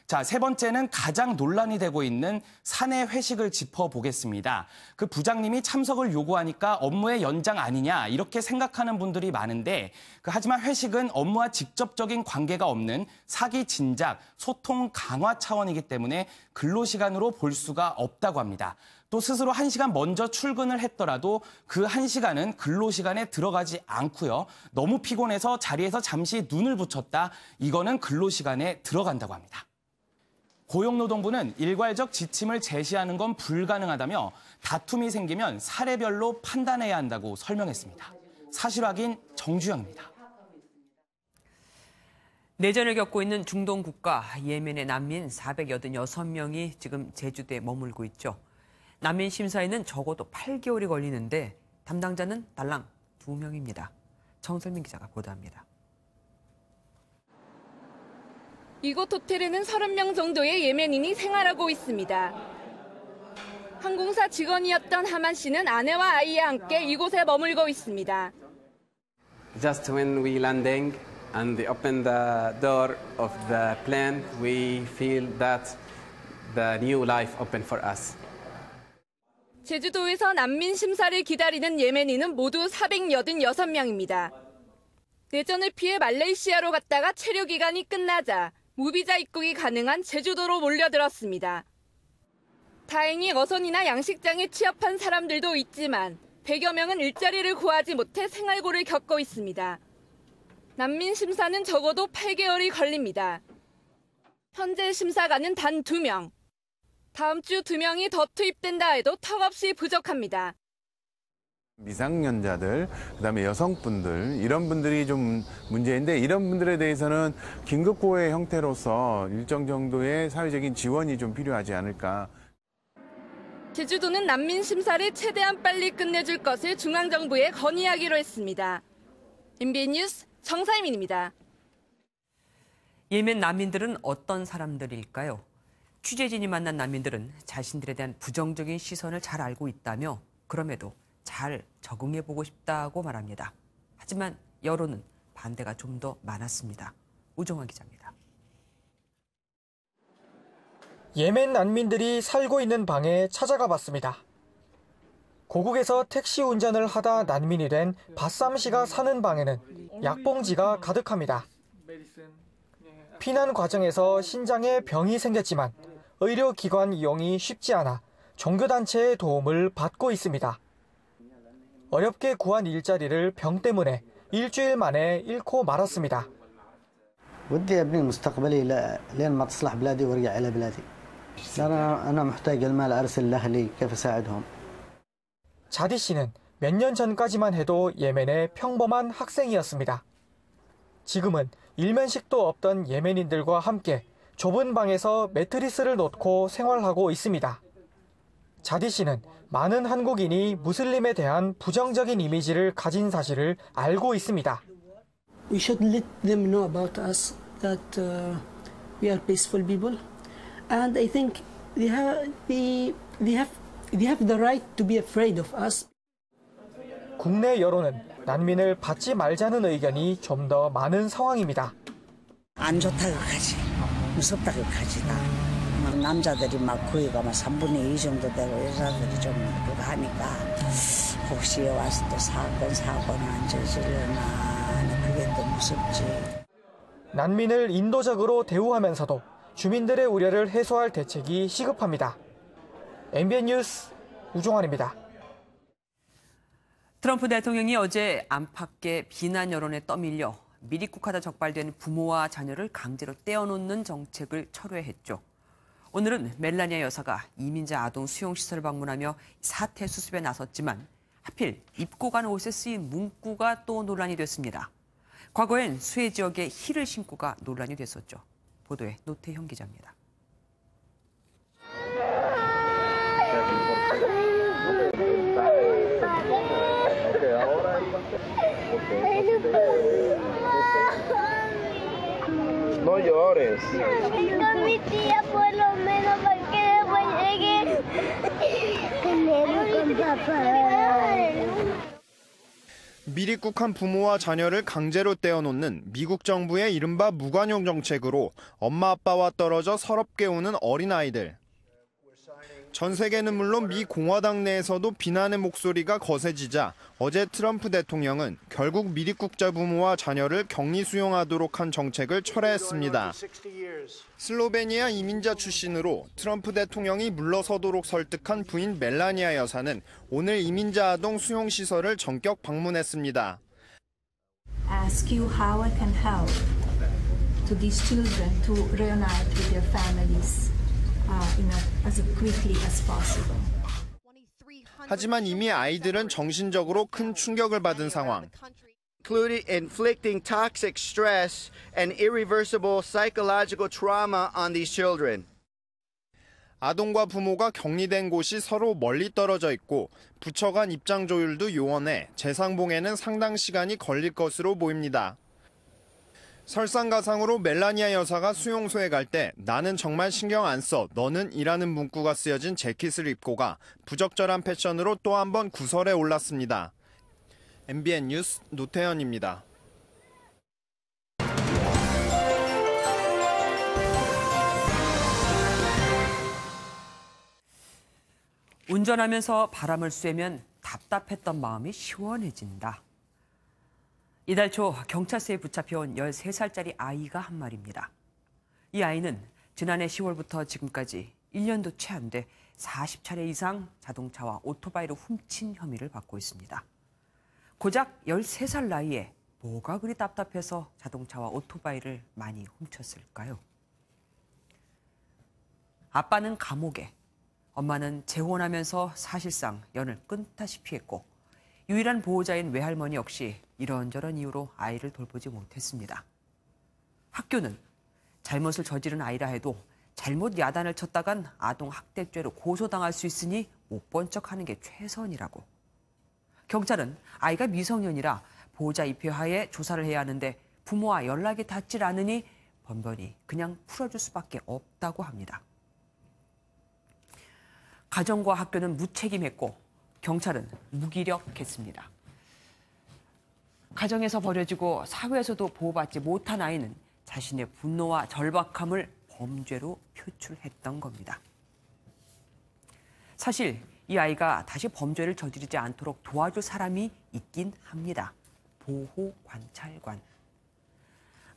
자, 세 번째는 가장 논란이 되고 있는 사내 회식을 짚어보겠습니다. 그 부장님이 참석을 요구하니까 업무의 연장 아니냐 이렇게 생각하는 분들이 많은데 하지만 회식은 업무와 직접적인 관계가 없는 사기 진작, 소통 강화 차원이기 때문에 근로시간으로 볼 수가 없다고 합니다. 또 스스로 1시간 먼저 출근을 했더라도 그 1시간은 근로시간에 들어가지 않고요. 너무 피곤해서 자리에서 잠시 눈을 붙였다. 이거는 근로시간에 들어간다고 합니다. 고용노동부는 일괄적 지침을 제시하는 건 불가능하다며 다툼이 생기면 사례별로 판단해야 한다고 설명했습니다. 사실 확인 정주영입니다. 내전을 겪고 있는 중동 국가 예멘의 난민 486명이 지금 제주도에 머물고 있죠. 난민 심사에는 적어도 8개월이 걸리는데 담당자는 달랑 2명입니다. 정설민 기자가 보도합니다. 이곳 호텔에는 30명 정도의 예멘인이 생활하고 있습니다. 항공사 직원이었던 하만 씨는 아내와 아이와 함께 이곳에 머물고 있습니다. Just when we landing, and they open the door of the plane, we feel that the new life opened for us. 제주도에서 난민 심사를 기다리는 예멘인은 모두 486명입니다. 내전을 피해 말레이시아로 갔다가 체류 기간이 끝나자 무비자 입국이 가능한 제주도로 몰려들었습니다. 다행히 어선이나 양식장에 취업한 사람들도 있지만 100여 명은 일자리를 구하지 못해 생활고를 겪고 있습니다. 난민 심사는 적어도 8개월이 걸립니다. 현재 심사관은 단 2명. 다음 주 2명이 더 투입된다 해도 턱없이 부족합니다. 미상년자들, 그다음에 여성분들 이런 분들이 좀 문제인데 이런 분들에 대해서는 긴급고의 형태로서 일정 정도의 사회적인 지원이 좀 필요하지 않을까. 제주도는 난민 심사를 최대한 빨리 끝내줄 것을 중앙정부에 건의하기로 했습니다. MBN 뉴스 정사희민입니다. 예멘 난민들은 어떤 사람들일까요? 취재진이 만난 난민들은 자신들에 대한 부정적인 시선을 잘 알고 있다며 그럼에도 잘 적응해보고 싶다고 말합니다. 하지만 여론은 반대가 좀 더 많았습니다. 우정환 기자입니다. 예멘 난민들이 살고 있는 방에 찾아가 봤습니다. 고국에서 택시 운전을 하다 난민이 된 바쌈 씨가 사는 방에는 약봉지가 가득합니다. 피난 과정에서 신장에 병이 생겼지만 의료기관 이용이 쉽지 않아 종교단체의 도움을 받고 있습니다. 어렵게 구한 일자리를 병 때문에 일주일 만에 잃고 말았습니다. ودي ابني مستقبلي لين ما تصلح بلادي وارجع الى بلادي. انا محتاج المال ارسل لاهلي كيف اساعدهم. 자디 씨는 몇 년 전까지만 해도 예멘의 평범한 학생이었습니다. 지금은 일면식도 없던 예멘인들과 함께 좁은 방에서 매트리스를 놓고 생활하고 있습니다. 자디 씨는 많은 한국인이 무슬림에 대한 부정적인 이미지를 가진 사실을 알고 있습니다. We should let them know about us that we are peaceful people, and I think they have the right to be afraid of us. 국내 여론은 난민을 받지 말자는 의견이 좀 더 많은 상황입니다. 안 좋다고 하지, 무섭다고 하지 나. 남자들이 막 거의가 막 3분의 2 정도 되고 여자들이 좀 그거 하니까 혹시 와서 또 사고는 안 저지르나 그게 또 무섭지. 난민을 인도적으로 대우하면서도 주민들의 우려를 해소할 대책이 시급합니다. MBN 뉴스 우종환입니다. 트럼프 대통령이 어제 안팎의 비난 여론에 떠밀려 미입국하다 적발된 부모와 자녀를 강제로 떼어놓는 정책을 철회했죠. 오늘은 멜라니아 여사가 이민자 아동 수용시설을 방문하며 사태 수습에 나섰지만 하필 입고 간 옷에 쓰인 문구가 또 논란이 됐습니다. 과거엔 수해 지역에 힐을 신고가 논란이 됐었죠. 보도에 노태형 기자입니다. No llores. Con mi tía por lo menos para que después llegue con papá. 미입국한 부모와 자녀를 강제로 떼어놓는 미국 정부의 이른바 무관용 정책으로 엄마 아빠와 떨어져 서럽게 우는 어린아이들. 전 세계는 물론 미 공화당 내에서도 비난의 목소리가 거세지자 어제 트럼프 대통령은 결국 미입국자 부모와 자녀를 격리 수용하도록 한 정책을 철회했습니다. 슬로베니아 이민자 출신으로 트럼프 대통령이 물러서도록 설득한 부인 멜라니아 여사는 오늘 이민자 아동 수용시설을 전격 방문했습니다. Ask you how I can help to these children to reunite with their families. As quickly as possible. 하지만 이미 아이들은 정신적으로 큰 충격을 받은 상황. Including inflicting toxic stress and irreversible psychological trauma on these children. 아동과 부모가 격리된 곳이 서로 멀리 떨어져 있고 부처 간 입장 조율도 요원해 재상봉에는 상당 시간이 걸릴 것으로 보입니다. 설상가상으로 멜라니아 여사가 수용소에 갈 때 나는 정말 신경 안 써, 너는 이라는 문구가 쓰여진 재킷을 입고 가 부적절한 패션으로 또 한 번 구설에 올랐습니다. MBN 뉴스 노태현입니다. 운전하면서 바람을 쐬면 답답했던 마음이 시원해진다. 이달 초 경찰서에 붙잡혀온 13살짜리 아이가 한 말입니다. 이 아이는 지난해 10월부터 지금까지 1년도 채 안 돼 40차례 이상 자동차와 오토바이를 훔친 혐의를 받고 있습니다. 고작 13살 나이에 뭐가 그리 답답해서 자동차와 오토바이를 많이 훔쳤을까요? 아빠는 감옥에, 엄마는 재혼하면서 사실상 연을 끊다시피 했고 유일한 보호자인 외할머니 역시 이런저런 이유로 아이를 돌보지 못했습니다. 학교는 잘못을 저지른 아이라 해도 잘못 야단을 쳤다간 아동학대죄로 고소당할 수 있으니 못 본 척하는 게 최선이라고. 경찰은 아이가 미성년이라 보호자 입회하에 조사를 해야 하는데 부모와 연락이 닿질 않으니 번번이 그냥 풀어줄 수밖에 없다고 합니다. 가정과 학교는 무책임했고 경찰은 무기력했습니다. 가정에서 버려지고 사회에서도 보호받지 못한 아이는 자신의 분노와 절박함을 범죄로 표출했던 겁니다. 사실 이 아이가 다시 범죄를 저지르지 않도록 도와줄 사람이 있긴 합니다. 보호관찰관.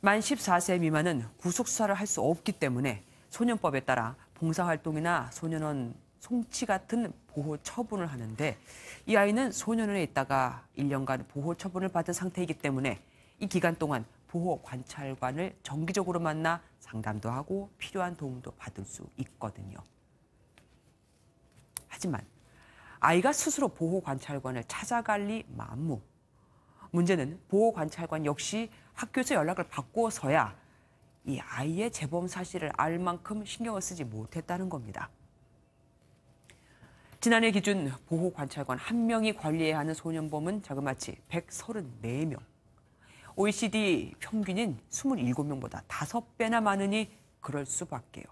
만 14세 미만은 구속수사를 할 수 없기 때문에 소년법에 따라 봉사활동이나 소년원 송치 같은 보호 처분을 하는데 이 아이는 소년원에 있다가 1년간 보호 처분을 받은 상태이기 때문에 이 기간 동안 보호 관찰관을 정기적으로 만나 상담도 하고 필요한 도움도 받을 수 있거든요. 하지만 아이가 스스로 보호 관찰관을 찾아갈 리 만무. 문제는 보호 관찰관 역시 학교에서 연락을 받고서야 이 아이의 재범 사실을 알 만큼 신경을 쓰지 못했다는 겁니다. 지난해 기준 보호 관찰관 1명이 관리해야 하는 소년범은 자그마치 134명. OECD 평균인 27명보다 5배나 많으니 그럴 수밖에요.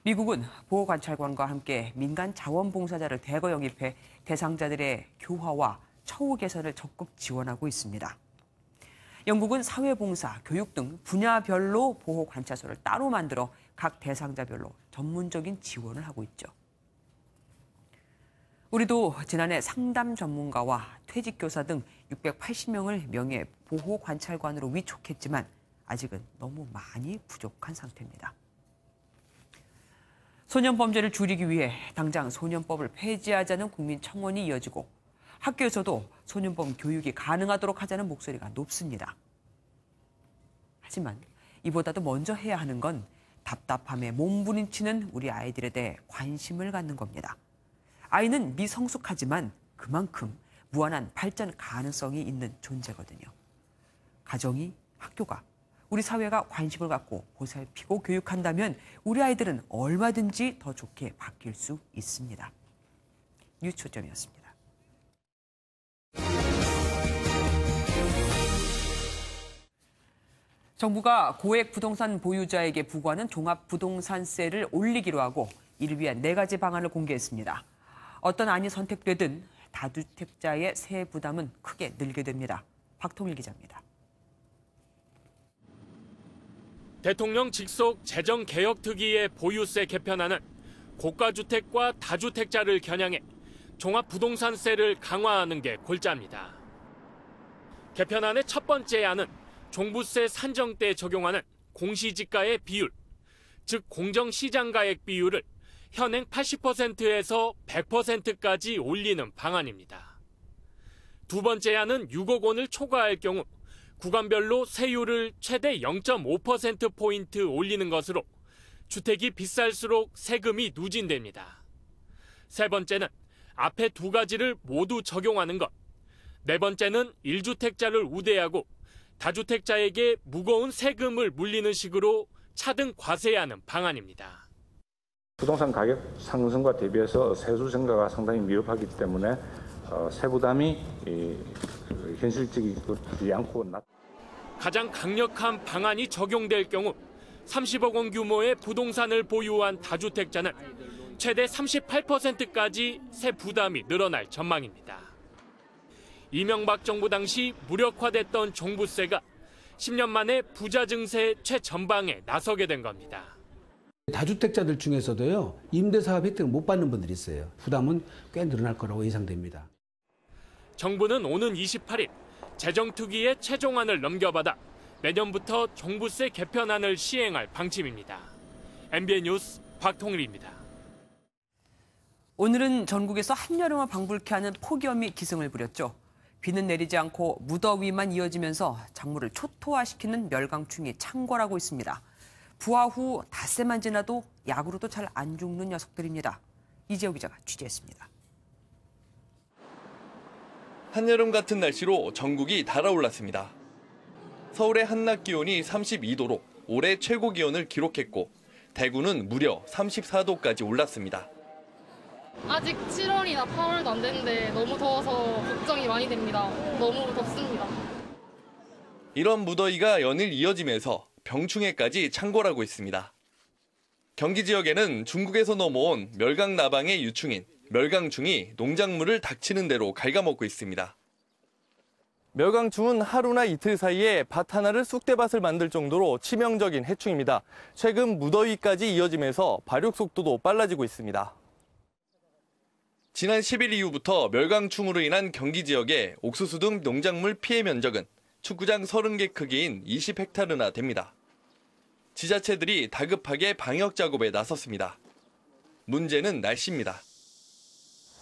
미국은 보호 관찰관과 함께 민간 자원봉사자를 대거 영입해 대상자들의 교화와 처우 개선을 적극 지원하고 있습니다. 영국은 사회봉사, 교육 등 분야별로 보호 관찰소를 따로 만들어 각 대상자별로 전문적인 지원을 하고 있죠. 우리도 지난해 상담 전문가와 퇴직교사 등 680명을 명예 보호 관찰관으로 위촉했지만 아직은 너무 많이 부족한 상태입니다. 소년 범죄를 줄이기 위해 당장 소년법을 폐지하자는 국민 청원이 이어지고 학교에서도 소년범 교육이 가능하도록 하자는 목소리가 높습니다. 하지만 이보다도 먼저 해야 하는 건 답답함에 몸부림치는 우리 아이들에 대해 관심을 갖는 겁니다. 아이는 미성숙하지만 그만큼 무한한 발전 가능성이 있는 존재거든요. 가정이, 학교가, 우리 사회가 관심을 갖고 보살피고 교육한다면 우리 아이들은 얼마든지 더 좋게 바뀔 수 있습니다. 뉴초점이었습니다. 정부가 고액 부동산 보유자에게 부과하는 종합부동산세를 올리기로 하고 이를 위한 4가지 방안을 공개했습니다. 어떤 안이 선택되든 다주택자의 세 부담은 크게 늘게 됩니다. 박통일 기자입니다. 대통령 직속 재정개혁특위의 보유세 개편안은 고가주택과 다주택자를 겨냥해 종합부동산세를 강화하는 게 골자입니다. 개편안의 첫 번째 안은 종부세 산정 때 적용하는 공시지가의 비율, 즉 공정시장가액 비율을 현행 80%에서 100%까지 올리는 방안입니다. 두 번째 안은 6억 원을 초과할 경우 구간별로 세율을 최대 0.5%포인트 올리는 것으로 주택이 비쌀수록 세금이 누진됩니다. 세 번째는 앞에 두 가지를 모두 적용하는 것. 네 번째는 1주택자를 우대하고 다주택자에게 무거운 세금을 물리는 식으로 차등 과세하는 방안입니다. 부동산 가격 상승과 대비해서 세수 증가가 상당히 미흡하기 때문에 세부담이 현실적이지 않고 가장 강력한 방안이 적용될 경우 30억 원 규모의 부동산을 보유한 다주택자는 최대 38%까지 세 부담이 늘어날 전망입니다. 이명박 정부 당시 무력화됐던 종부세가 10년 만에 부자 증세 최전방에 나서게 된 겁니다. 다주택자들 중에서도요, 임대사업 혜택을 못 받는 분들이 있어요. 부담은 꽤 늘어날 거라고 예상됩니다. 정부는 오는 28일 재정특위에 최종안을 넘겨받아 내년부터 종부세 개편안을 시행할 방침입니다. MBN 뉴스 박통일입니다. 오늘은 전국에서 한여름을 방불케 하는 폭염이 기승을 부렸죠. 비는 내리지 않고 무더위만 이어지면서 작물을 초토화시키는 멸강충이 창궐하고 있습니다. 부화 후 닷새만 지나도 약으로도 잘 안 죽는 녀석들입니다. 이재호 기자가 취재했습니다. 한여름 같은 날씨로 전국이 달아올랐습니다. 서울의 한낮 기온이 32도로 올해 최고 기온을 기록했고 대구는 무려 34도까지 올랐습니다. 아직 7월이나 8월도 안 됐는데 너무 더워서 걱정이 많이 됩니다. 너무 덥습니다. 이런 무더위가 연일 이어지면서 병충해까지 창궐하고 있습니다. 경기 지역에는 중국에서 넘어온 멸강나방의 유충인 멸강충이 농작물을 닥치는 대로 갉아먹고 있습니다. 멸강충은 하루나 이틀 사이에 밭 하나를 쑥대밭을 만들 정도로 치명적인 해충입니다. 최근 무더위까지 이어지면서 발육 속도도 빨라지고 있습니다. 지난 10일 이후부터 멸강충으로 인한 경기 지역의 옥수수 등 농작물 피해 면적은 축구장 30개 크기인 20헥타르나 됩니다. 지자체들이 다급하게 방역 작업에 나섰습니다. 문제는 날씨입니다.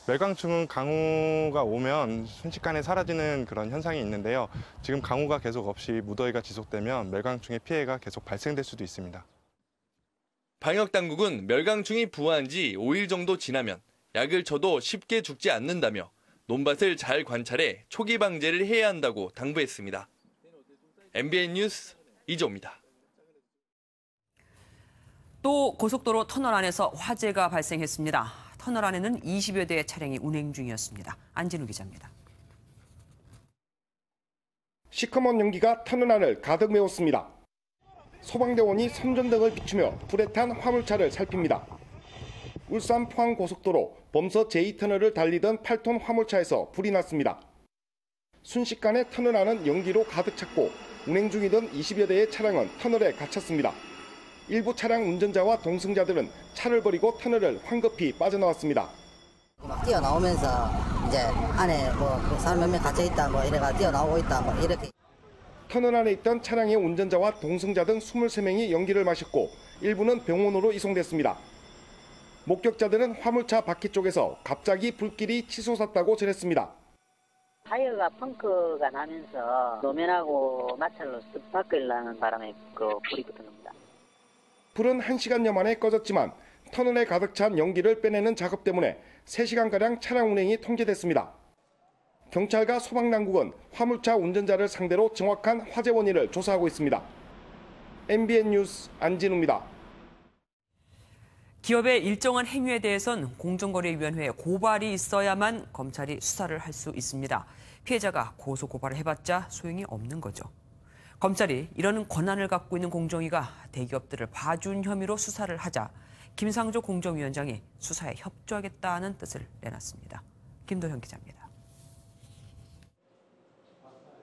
멸강충은 강우가 오면 순식간에 사라지는 그런 현상이 있는데요. 지금 강우가 계속 없이 무더위가 지속되면 멸강충의 피해가 계속 발생될 수도 있습니다. 방역 당국은 멸강충이 부화한 지 5일 정도 지나면 약을 쳐도 쉽게 죽지 않는다며 논밭을 잘 관찰해 초기 방제를 해야 한다고 당부했습니다. MBN 뉴스 이조입니다. 또 고속도로 터널 안에서 화재가 발생했습니다. 터널 안에는 20여 대의 차량이 운행 중이었습니다. 안진우 기자입니다. 시커먼 연기가 터널 안을 가득 메웠습니다. 소방대원이 선전등을 비추며 불에 탄 화물차를 살핍니다. 울산 포항고속도로 범서 제2터널을 달리던 8톤 화물차에서 불이 났습니다. 순식간에 터널 안은 연기로 가득 찼고 운행 중이던 20여 대의 차량은 터널에 갇혔습니다. 일부 차량 운전자와 동승자들은 차를 버리고 터널을 황급히 빠져나왔습니다. 막 뛰어나오면서 이제 안에 사람 몇 명 갇혀 있다 이래가 뛰어나오고 있다 이렇게. 터널 안에 있던 차량의 운전자와 동승자 등 23명이 연기를 마셨고 일부는 병원으로 이송됐습니다. 목격자들은 화물차 바퀴 쪽에서 갑자기 불길이 치솟았다고 전했습니다. 타이어가 펑크가 나면서 노면하고 마찰로 쓱 바퀴를 바람에 불이 붙은 겁니다. 불은 1시간여 만에 꺼졌지만 터널에 가득 찬 연기를 빼내는 작업 때문에 3시간가량 차량 운행이 통제됐습니다. 경찰과 소방당국은 화물차 운전자를 상대로 정확한 화재 원인을 조사하고 있습니다. MBN 뉴스 안진우입니다. 기업의 일정한 행위에 대해선 공정거래위원회에 고발이 있어야만 검찰이 수사를 할 수 있습니다. 피해자가 고소 고발을 해봤자 소용이 없는 거죠. 검찰이 이런 권한을 갖고 있는 공정위가 대기업들을 봐준 혐의로 수사를 하자 김상조 공정위원장이 수사에 협조하겠다는 뜻을 내놨습니다. 김도현 기자입니다.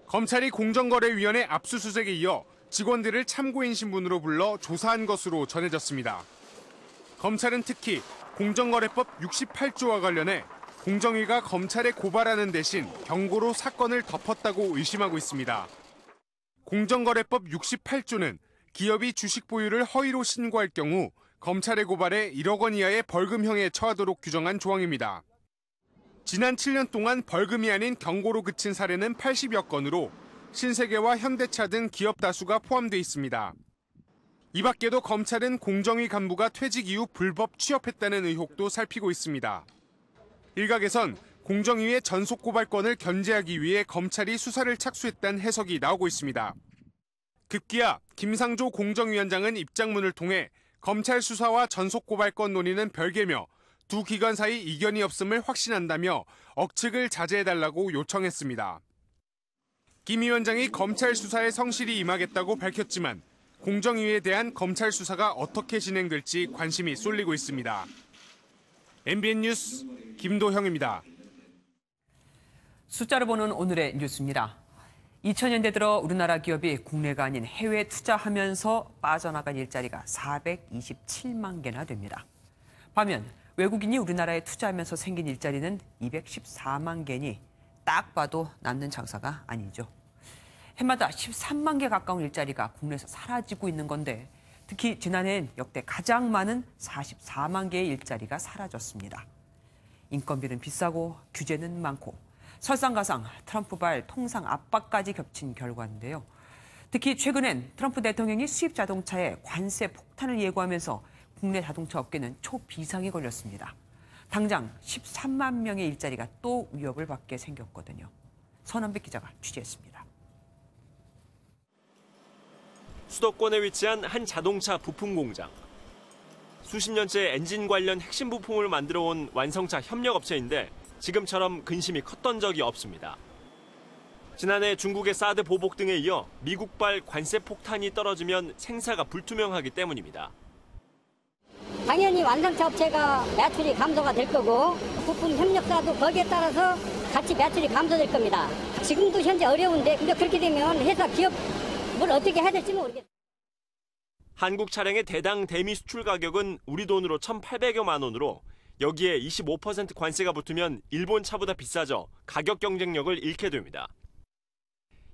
검찰이 공정거래위원회 압수수색에 이어 직원들을 참고인 신분으로 불러 조사한 것으로 전해졌습니다. 검찰은 특히 공정거래법 68조와 관련해 공정위가 검찰에 고발하는 대신 경고로 사건을 덮었다고 의심하고 있습니다. 공정거래법 68조는 기업이 주식 보유를 허위로 신고할 경우 검찰의 고발에 1억 원 이하의 벌금형에 처하도록 규정한 조항입니다. 지난 7년 동안 벌금이 아닌 경고로 그친 사례는 80여 건으로 신세계와 현대차 등 기업 다수가 포함돼 있습니다. 이 밖에도 검찰은 공정위 간부가 퇴직 이후 불법 취업했다는 의혹도 살피고 있습니다. 일각에선 공정위의 전속 고발권을 견제하기 위해 검찰이 수사를 착수했다는 해석이 나오고 있습니다. 급기야 김상조 공정위원장은 입장문을 통해 검찰 수사와 전속 고발권 논의는 별개며 두 기관 사이 이견이 없음을 확신한다며 억측을 자제해달라고 요청했습니다. 김 위원장이 검찰 수사에 성실히 임하겠다고 밝혔지만 공정위에 대한 검찰 수사가 어떻게 진행될지 관심이 쏠리고 있습니다. MBN 뉴스 김도형입니다. 숫자를 보는 오늘의 뉴스입니다. 2000년대 들어 우리나라 기업이 국내가 아닌 해외에 투자하면서 빠져나간 일자리가 427만 개나 됩니다. 반면 외국인이 우리나라에 투자하면서 생긴 일자리는 214만 개니 딱 봐도 남는 장사가 아니죠. 해마다 13만 개 가까운 일자리가 국내에서 사라지고 있는 건데 특히 지난해엔 역대 가장 많은 44만 개의 일자리가 사라졌습니다. 인건비는 비싸고 규제는 많고 설상가상 트럼프발 통상 압박까지 겹친 결과인데요. 특히 최근엔 트럼프 대통령이 수입 자동차에 관세 폭탄을 예고하면서 국내 자동차 업계는 초비상에 걸렸습니다. 당장 13만 명의 일자리가 또 위협을 받게 생겼거든요. 선한배 기자가 취재했습니다. 수도권에 위치한 한 자동차 부품 공장. 수십 년째 엔진 관련 핵심 부품을 만들어온 완성차 협력업체인데 지금처럼 근심이 컸던 적이 없습니다. 지난해 중국의 사드 보복 등에 이어 미국발 관세 폭탄이 떨어지면 생사가 불투명하기 때문입니다. 당연히 완성차 업체가 매출이 감소가 될 거고 부품 협력사도 거기에 따라서 같이 매출이 감소될 겁니다. 지금도 현재 어려운데 근데 그렇게 되면 회사 기업 뭘 어떻게 해야 될지 모르겠어요. 한국 차량의 대당 대미 수출 가격은 우리 돈으로 1,800여만 원으로 여기에 25% 관세가 붙으면 일본 차보다 비싸져 가격 경쟁력을 잃게 됩니다.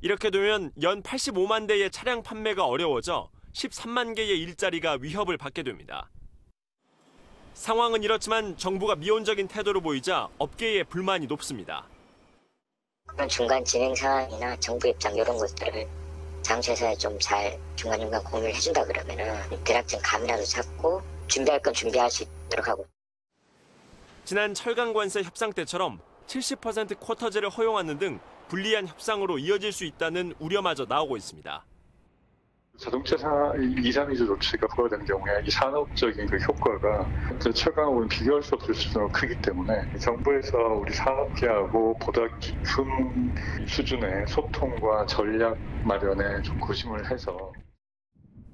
이렇게 되면 연 85만 대의 차량 판매가 어려워져 13만 개의 일자리가 위협을 받게 됩니다. 상황은 이렇지만 정부가 미온적인 태도를 보이자 업계의 불만이 높습니다. 그런 중간 진행 상황이나 정부 입장 이런 것들을 자동차회사에 좀 잘 중간중간 공유를 해준다 그러면은 대략적인 감이라도 잡고 준비할 건 준비할 수 있도록 하고. 지난 철강관세 협상 때처럼 70% 쿼터제를 허용하는 등 불리한 협상으로 이어질 수 있다는 우려마저 나오고 있습니다. 자동차 2, 3위조 조치가 부과되는 경우에 이 산업적인 그 효과가 철강하고는 비교할 수 없을 수준으로 크기 때문에 정부에서 우리 산업계하고 보다 깊은 수준의 소통과 전략 마련에 좀 고심을 해서.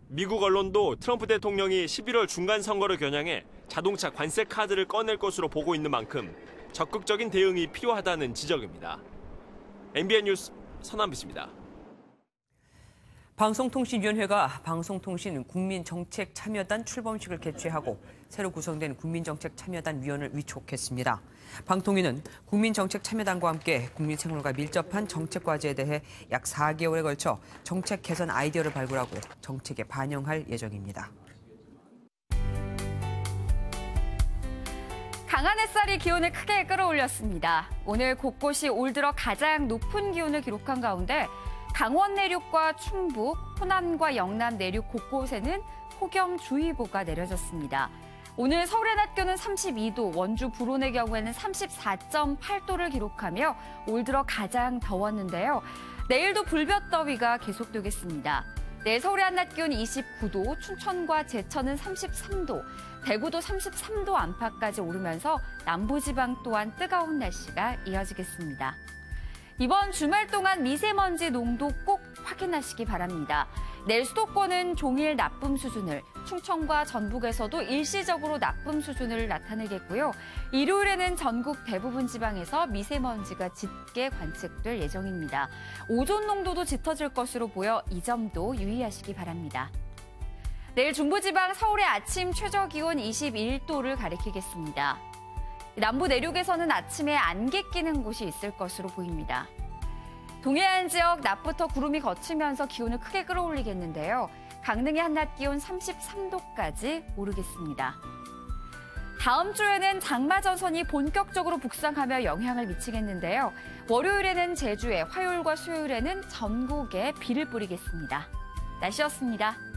미국 언론도 트럼프 대통령이 11월 중간 선거를 겨냥해 자동차 관세 카드를 꺼낼 것으로 보고 있는 만큼 적극적인 대응이 필요하다는 지적입니다. MBN 뉴스 선한빛입니다. 방송통신위원회가 방송통신 국민정책참여단 출범식을 개최하고 새로 구성된 국민정책참여단 위원을 위촉했습니다. 방통위는 국민정책참여단과 함께 국민 생활과 밀접한 정책 과제에 대해 약 4개월에 걸쳐 정책 개선 아이디어를 발굴하고 정책에 반영할 예정입니다. 강한 햇살이 기온을 크게 끌어올렸습니다. 오늘 곳곳이 올 들어 가장 높은 기온을 기록한 가운데 강원 내륙과 충북, 호남과 영남 내륙 곳곳에는 폭염주의보가 내려졌습니다. 오늘 서울의 낮 기온은 32도, 원주 불온의 경우에는 34.8도를 기록하며 올 들어 가장 더웠는데요. 내일도 불볕더위가 계속되겠습니다. 내일 서울의 한낮 기온 29도, 춘천과 제천은 33도, 대구도 33도 안팎까지 오르면서 남부지방 또한 뜨거운 날씨가 이어지겠습니다. 이번 주말 동안 미세먼지 농도 꼭 확인하시기 바랍니다. 내일 수도권은 종일 나쁨 수준을, 충청과 전북에서도 일시적으로 나쁨 수준을 나타내겠고요. 일요일에는 전국 대부분 지방에서 미세먼지가 짙게 관측될 예정입니다. 오존 농도도 짙어질 것으로 보여 이 점도 유의하시기 바랍니다. 내일 중부지방 서울의 아침 최저기온 21도를 가리키겠습니다. 남부 내륙에서는 아침에 안개 끼는 곳이 있을 것으로 보입니다. 동해안 지역 낮부터 구름이 걷히면서 기온을 크게 끌어올리겠는데요. 강릉의 한낮 기온 33도까지 오르겠습니다. 다음 주에는 장마 전선이 본격적으로 북상하며 영향을 미치겠는데요. 월요일에는 제주에, 화요일과 수요일에는 전국에 비를 뿌리겠습니다. 날씨였습니다.